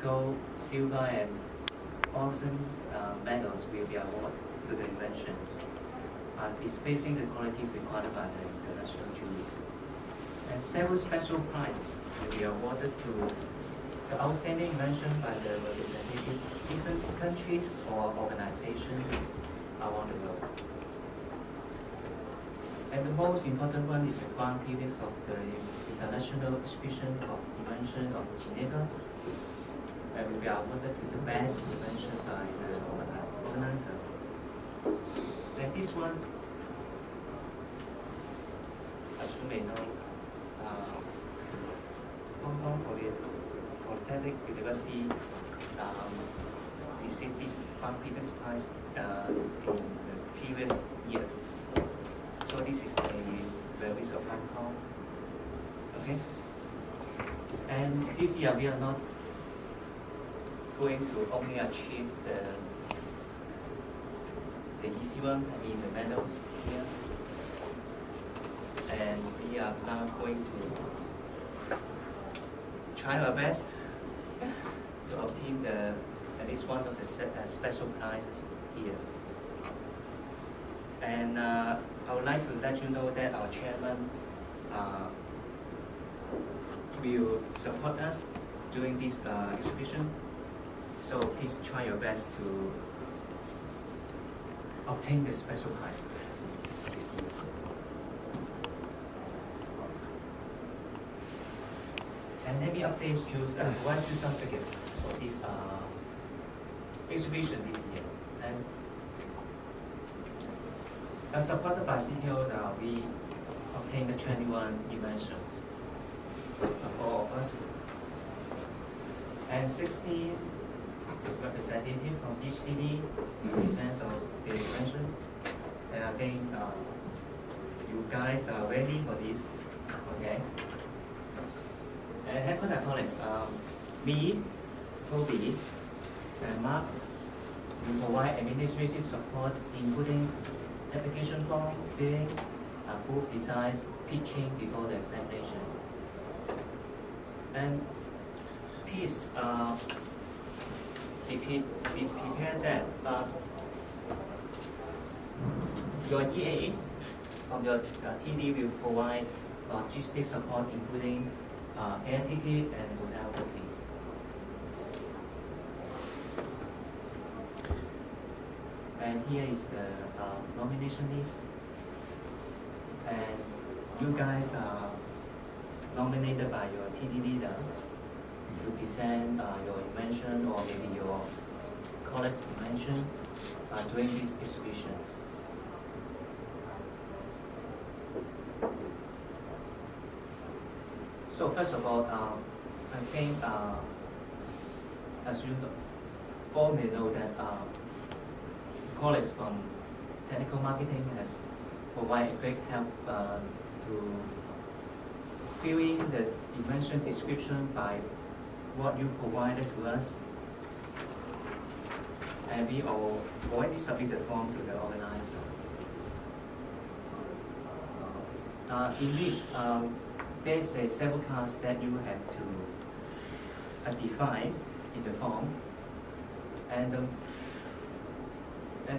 gold, silver, and bronze medals will be awarded to the inventions, displaying the qualities required by the international juries. And several special prizes will be awarded to the outstanding invention by the representative different countries or organizations around the world. And the most important one is the grand prix of the International Exhibition of Invention of Geneva, and will be awarded to the best invention by the organizer. And this one, as you may know, Hong Kong Polytechnic University received this grand prix prize in the previous year. So this is a service of Hong Kong. Okay? And this year we are not going to only achieve the easy one, I mean the medals here. And we are now going to try our best to obtain at least one of the special prizes here. And I would like to let you know that our chairman will support us during this exhibition. So please try your best to obtain the special prize this year. And let me update you, provide you some figures for this exhibition this year. And as supported by CTOs, we obtained 21 inventions for all of us, and 60 representatives from each TD represents the invention. And I think you guys are ready for this, okay? And happen acknowledge me, Toby, and Mark will provide administrative support, including application form, filling, proof designs, pitching before the examination. And please be prepared that your EAA from your TD will provide logistic support, including air ticket and hotel booking. And here is the nomination list. And you guys are nominated by your TD leader to present your invention or maybe your college invention during these exhibitions. So first of all, I think as you all may know that college from technical marketing has provided great help to fill in the invention description by what you provided to us, and we already submitted the form to the organizer. In which there's several tasks that you have to define in the form, and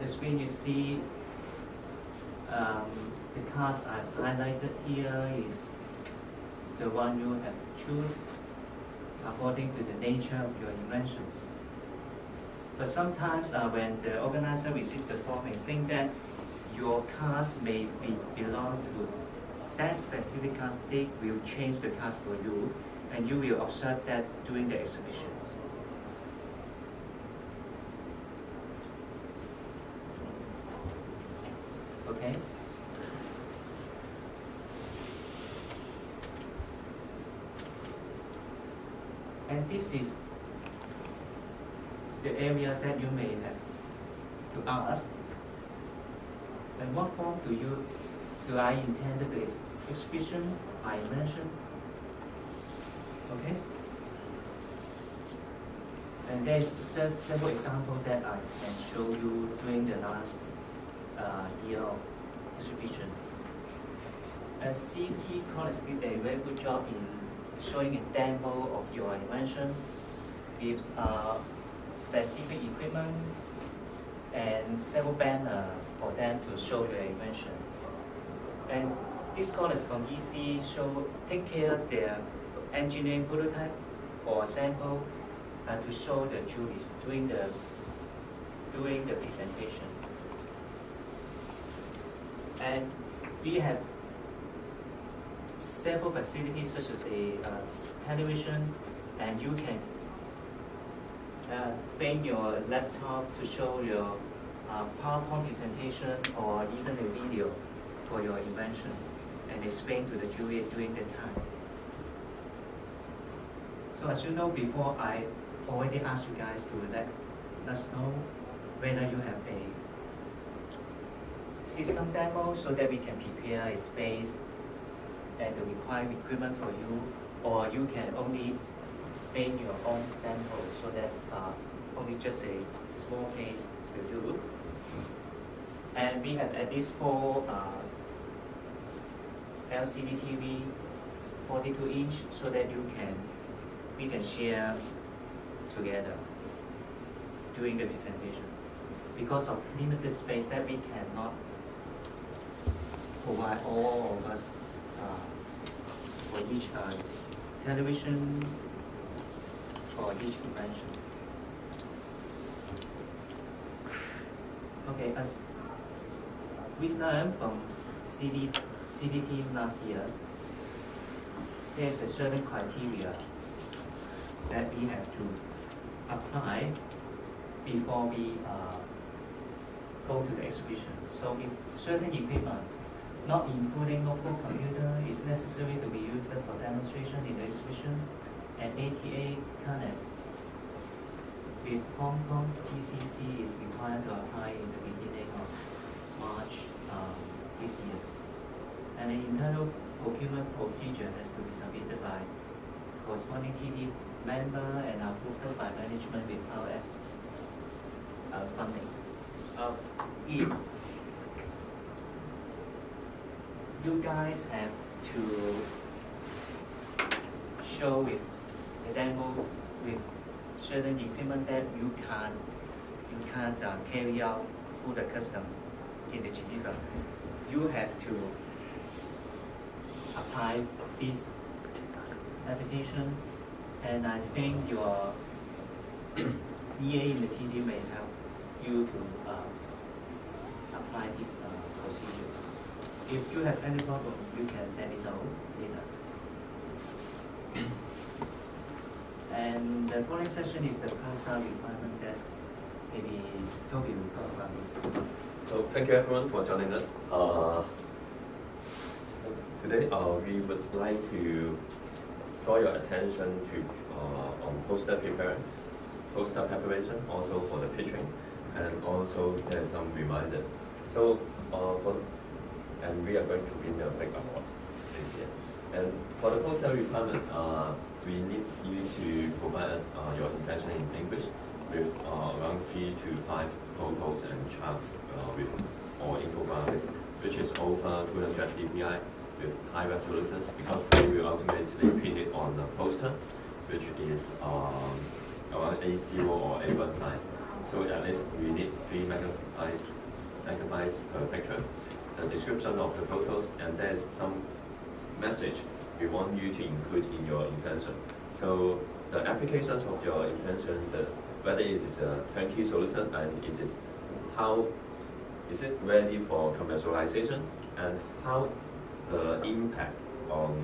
the screen you see the task I've highlighted here is the one you have to choose according to the nature of your inventions. But sometimes when the organizer receives the form and think that your task may belong to that specific task, they will change the task for you, and you will observe that during the exhibitions. Okay? And this is the area that you may have to ask. And what form do I intend the exhibition I mentioned? Okay? And there's several examples that I can show you during the last year of exhibition. And CT College did a very good job in showing a demo of your invention with specific equipment and several banners for them to show their invention. And these scholars from EC take care of their engineering prototype or sample to show the juries during the presentation. And we have several facilities such as a television, and you can bring your laptop to show your PowerPoint presentation or even a video for your invention and explain to the jury during the time. So as you know before, I already asked you guys to let us know whether you have a system demo so that we can prepare a space and the required equipment for you, or you can only make your own sample so that only just a small place will do. And we have at least 4 LCD TV, 42-inch, so that we can share together during the presentation. Because of limited space that we cannot provide all of us for each television for each invention. Okay, as we learned from CDT last year, there's a certain criteria that we have to apply before we go to the exhibition. So if certain equipment, not including notebook computer, is necessary to be used for demonstration in the exhibition, and ATA Connect with Hong Kong's GCC is required to apply in the beginning of March this year. And an internal procurement procedure has to be submitted by corresponding TD member and approved by management with RS funding. If you guys have to show with a demo with certain equipment that you can't carry out through the custom in the Geneva, you have to apply this application, and I think your EA in the TD may help you to apply this procedure. If you have any problem, you can let me know later. And the following session is the PASA requirement that maybe Toby will talk about this. So thank you everyone for joining us. Today we would like to draw your attention to on poster preparation, also for the pitching, and also there are some reminders. So and we are going to win the big awards this year. And for the poster requirements, we need you to provide us your intention in English with around 3 to 5 photos and charts with or infographics, which is over 200 dpi with high resolutions, because we will ultimately print it on the poster, which is around A0 or A1 size. So at least we need 3 megabytes per picture. The description of the photos, and there's some message we want you to include in your invention. So the applications of your invention, whether it is a turnkey solution and how is it ready for commercialization, and how the impact of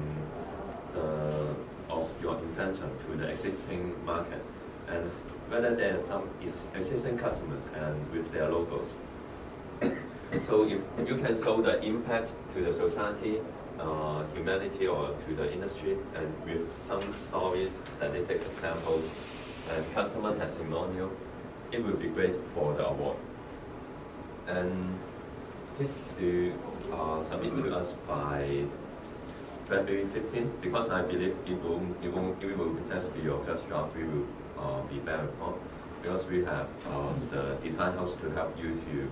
your invention to the existing market, and whether there are some existing customers and with their logos. So if you can show the impact to the society, humanity, or to the industry, and with some stories, statistics, examples, and customer testimonial, it would be great for the award. And please do submit to us by February 15th, because I believe it will just be your first draft. We will be better upon, because we have the design house to help you to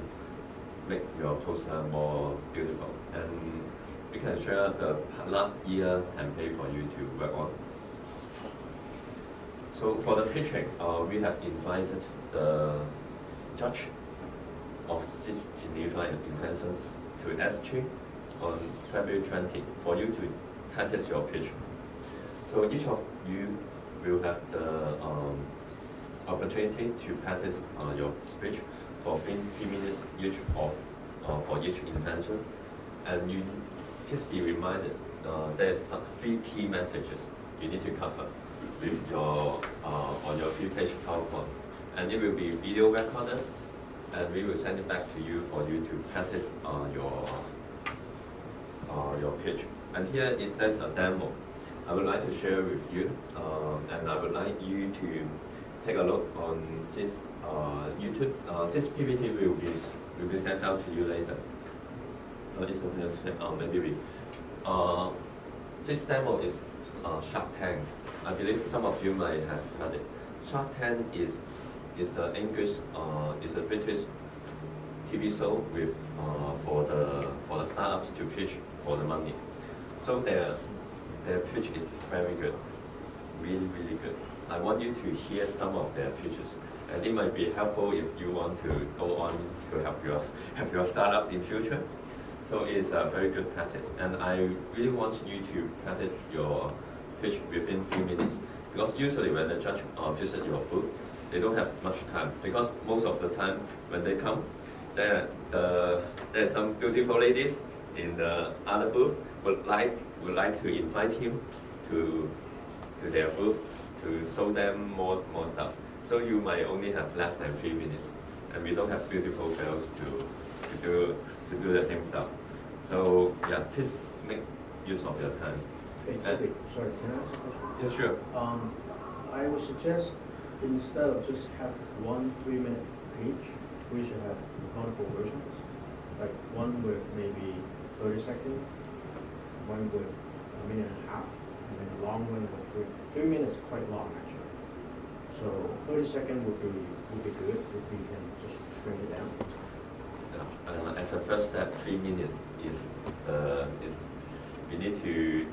make your poster more beautiful, and we can share the last year template for you to work on. So for the pitching, we have invited the judge of this Geneva invention to S3 on February 20 for you to practice your pitch. So each of you will have the opportunity to practice your speech for 3 minutes each for each invention. And you just be reminded there's some 3 key messages you need to cover with your on your 3-page PowerPoint. And it will be video recorded, and we will send it back to you for you to practice your pitch. And here there's a demo I would like to share with you, and I would like you to take a look on this YouTube. This PPT will be sent out to you later. This demo is Shark Tank. I believe some of you might have heard it. Shark Tank is the English is a British TV show with for the startups to pitch for the money. So their pitch is very good, really good. I want you to hear some of their pitches, and it might be helpful if you want to go on to help your startup in future. So it's a very good practice, and I really want you to practice your pitch within 3 minutes, because usually when the judge visit your booth, they don't have much time, because most of the time when they come, there's some beautiful ladies in the other booth would like to invite him to their booth to show them more stuff. So you might only have less than 3 minutes, and we don't have beautiful girls to do the same stuff. So yeah, please make use of your time. Hey, sorry, can I ask a question? Yeah, sure. I would suggest instead of just have 1 3-minute page, we should have multiple versions. Like one with maybe 30 seconds, one with 1.5 minutes, and then a long one with 3 minutes, quite long actually. So 30 seconds would be good if we can just shrink it down. As a first step, 3 minutes is we need to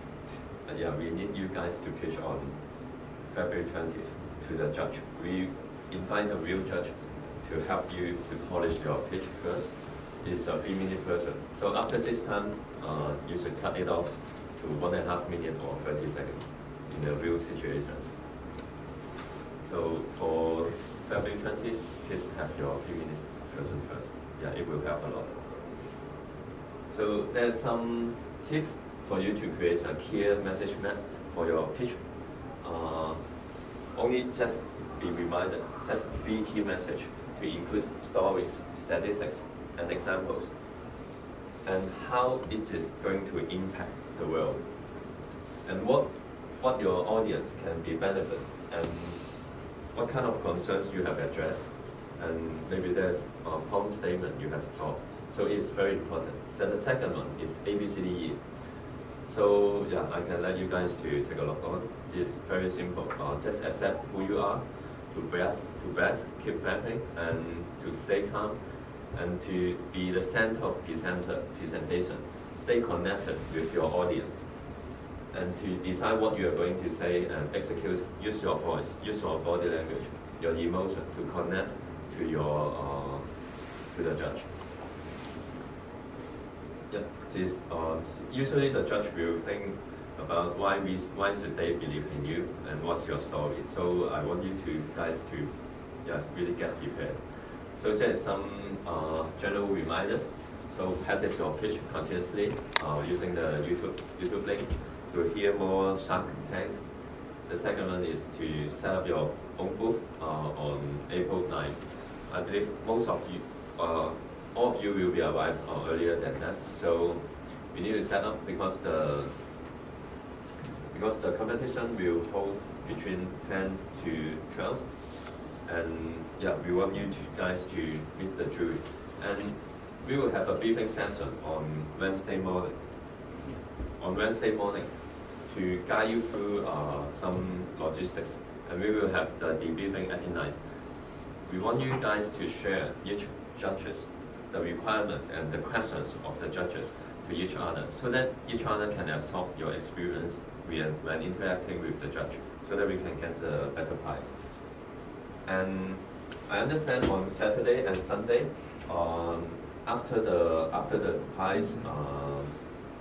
we need you guys to pitch on February 20th to the judge. We invite a real judge to help you to polish your pitch first. It's a 3-minute version. So after this time, you should cut it off to 1.5 minutes or 30 seconds in a real situation. So for February 20th, please have your 3 minutes version first. Yeah, it will help a lot. So there's some tips for you to create a clear message map for your pitch. Only just be reminded, just 3 key messages to include stories, statistics, and examples, and how it is going to impact the world, and what your audience can be benefits, and what kind of concerns you have addressed, and maybe there's a problem statement you have solved. So it's very important. So the second one is ABCDE. So yeah, I can let you guys to take a look on. It's very simple. Just accept who you are, to breath, keep breathing, and to stay calm, and to be the center of presentation. Stay connected with your audience, and to decide what you are going to say and execute. Use your voice, use your body language, your emotion to connect to your to the judge. Yeah, this usually the judge will think about why should they believe in you and what's your story. So I want you guys to really get prepared. So there is some general reminders. So practice your pitch continuously using the YouTube link to hear more Shark Tank. The second one is to set up your own booth on April 9th. I believe most of you, all of you will be arrived earlier than that. So we need to set up because the competition will hold between 10 to 12. And yeah, we want you guys to meet the jury. And we will have a briefing session on Wednesday morning. On Wednesday morning, to guide you through some logistics, and we will have the debriefing every night. We want you guys to share each judges the requirements and the questions of the judges to each other, so that each other can absorb your experience when interacting with the judge. So so that we can get the better price. And I understand on Saturday and Sunday, after the prize,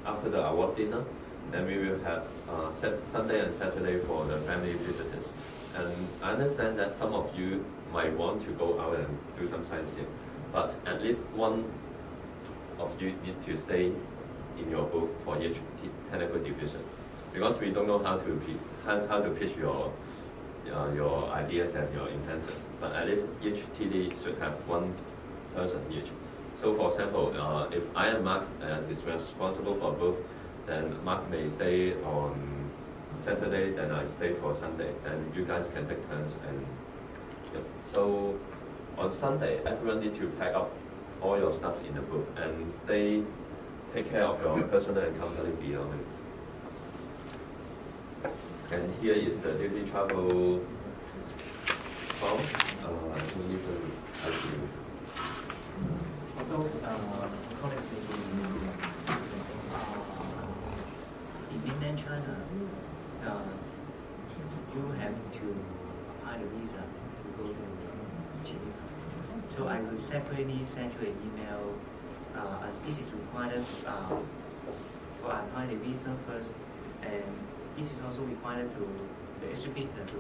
after the award dinner, then we will have Sunday and Saturday for the family visitors. And I understand that some of you might want to go out and do some sightseeing, but at least one of you need to stay in your booth for each technical division, because we don't know how to pitch your ideas and your intentions. But at least each TD should have one person each. So for example, if I am Mark is responsible for both, then Mark may stay on Saturday, then I stay for Sunday. Then you guys can take turns. And yep. So on Sunday, everyone need to pack up all your stuff in the booth and take care of your personal and company belongings. And here is the duty travel form. You need to help you. For those colleagues in mainland China, you have to apply the visa to go to Geneva. So I will separately send you an email as this is required for apply the visa first, and this is also required to the exhibitor to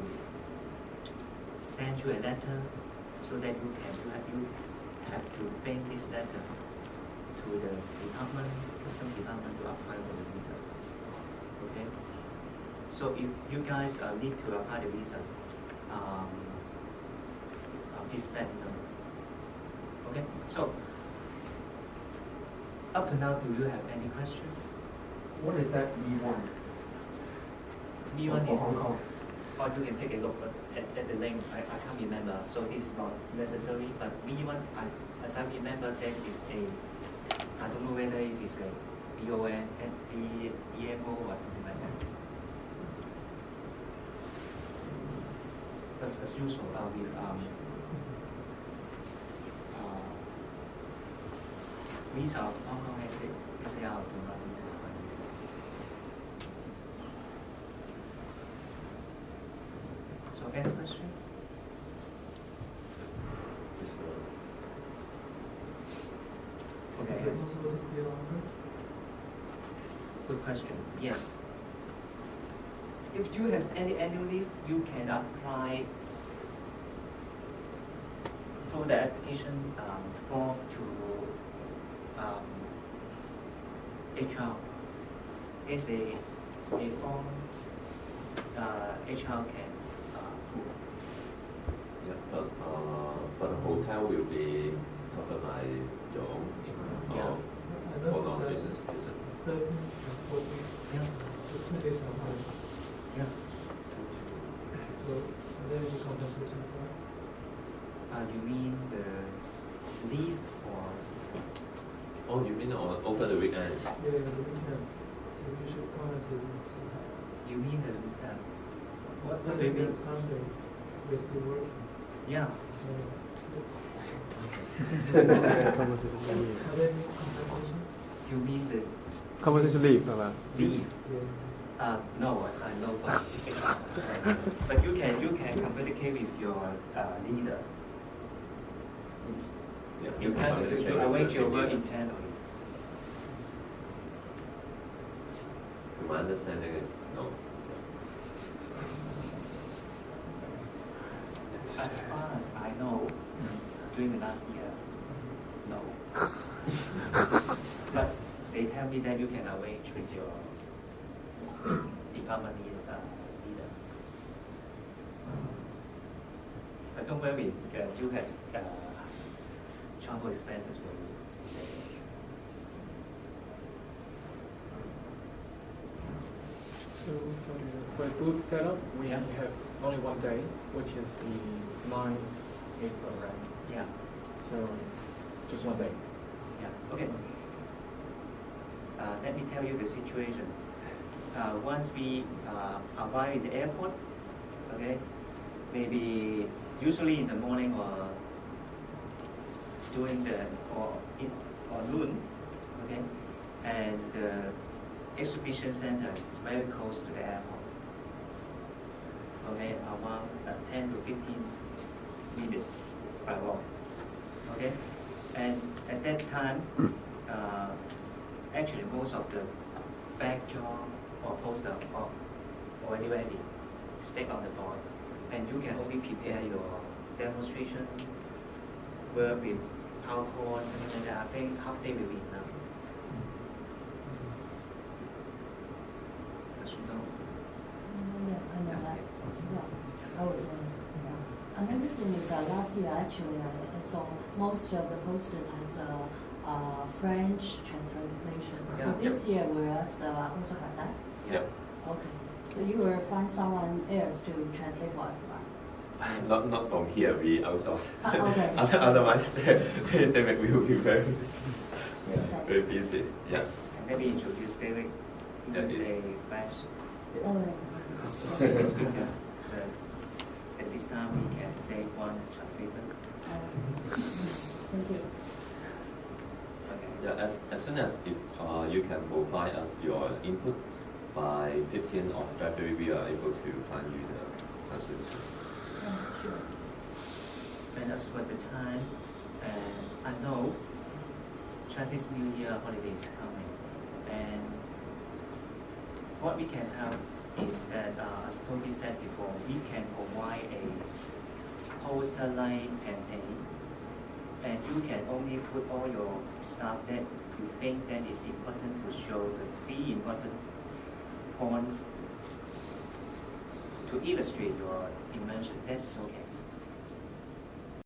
send you a letter so that you have to bring this letter to the customs department to apply for the visa. Okay? So if you guys need to apply the visa, please let me know. Okay? So up to now, do you have any questions? What is that E1? B1 for is, Hong Kong? or you can take a look at the link. I can't remember, so this is not necessary. But B1, as I remember, this is I don't know whether it is a BON, EMO or something like that. As usual, with visa of Hong Kong SAR for running visa. So any question? Okay. Is it possible to stay longer? Good question. Yes. If you have any annual leave, you can apply through the application form to HR. It's a form HR can approve. Yeah, but the hotel will be covered by your own income. Yeah. I For noticed that non-business it's citizen. 13 and 14, Yeah. so 2 days at home. Yeah. So, are there any compensation for us? You mean the leave or? Oh, you mean over the weekend? Yeah, the weekend. So we should compensate us. You mean the What's what the do you mean? Sunday? We're still working. Yeah. So, are there any compensation? You mean the Compensation leave 係嘛？ leave? Yeah. No, as I know for but you can communicate with your leader. Yeah, You can to arrange your work internally. My understanding is no. As far as I know, during the last year, no. But they tell me that you can arrange with your department leader. But don't worry, you have travel expenses for you. So for the booth setup, we Yeah. have only one day, which is the 9 April, right? Yeah, So just one day. yeah, okay. Let me tell you the situation. Once we arrive in the airport, okay, maybe usually in the morning or during or noon, okay, and the exhibition center is very close to the airport. calculate around 10 to 15 minutes by walk. Okay, and at that time, actually most of the backdrop or poster are already ready, stick on the board, and you can only prepare your demonstration work with PowerPoint, something like that. I think half day will be enough. As you know, Yeah, I know that's that. it. Yeah. Oh, yeah. Another thing is last year actually I saw most of the posters had French translation. Yeah. So this year we also have that? Yep. Okay. So you will find someone else to translate for us, right? Yes. Not from here, we outsource. Okay. Otherwise, they make we will be very, Okay. very busy. Yeah. And maybe introduce David, he That is is- a French Oh, native speaker. So at this time we can say one translator. thank you. Okay. Yeah, as soon as if you can provide us your input by 15th of February, we are able to find you the translation. Yeah, sure. And as for the time, and I know Chinese New Year holiday is coming, and what we can help is that, as Toby said before, we can provide a poster line campaign, and you can only put all your stuff that you think that is important to show the three important points to illustrate your invention. That is okay.